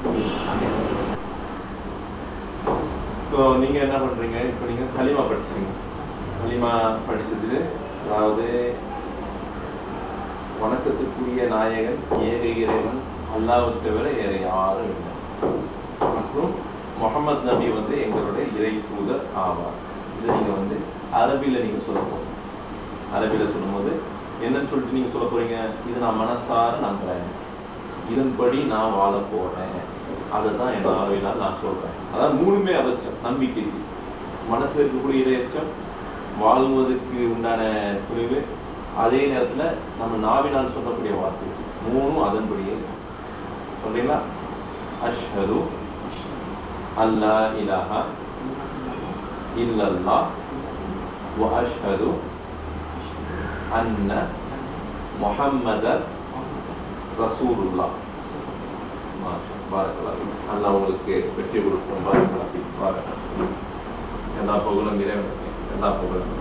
So நீங்கள் என்ன பண்ணுறீங்க? இப்போ நீங்கள் கலிமா படிச்சிருங்க. கலிமா படிச்சது அதாவது வணக்கத்துக்குரிய நாயகன் ஏக இறைவன் அல்லாஹ்வை தவிர வேற யாரும் இல்லை, மற்றும் முகமது நபி வந்து எங்களுடைய இறை தூதர் ஆவார். இதை நீங்கள் அரபியில் நீங்கள் சொல்ல போகிறீங்க. அரபியில் சொல்லும்போது என்னன்னு சொல்லிட்டு நீங்கள் சொல்ல போகிறீங்க? இது நான் மனசார நம்புகிறேன், இதன்படி நான் வாழ போகிறேன், அதை தான் என் நாவினால் நான் சொல்கிறேன். அதாவது மூணுமே அவசியம். நம்பிக்கைக்கு, மனசில் இருக்கக்கூடிய இரையச்சம், வாழ்வதற்கு உண்டான துணிவு, அதே நேரத்தில் நம்ம நாவினால் சொல்லக்கூடிய வார்த்தை, மூணும் அதன்படியே சொல்றீங்களா? அஷ்ஹது அல்லா இலாஹா இல்லல்லாஹ் வ அஷ்ஹது அன்ன முஹம்மதர் ரசூலுல்லாஹ். பாரக்கல்லாஹ். அல்லாஹ் உங்களுக்கு வெற்றி கொடுக்கும். பாரக்கல்லாஹ். எல்லா புகழும் இறைவனுக்கு. எல்லா புகழும்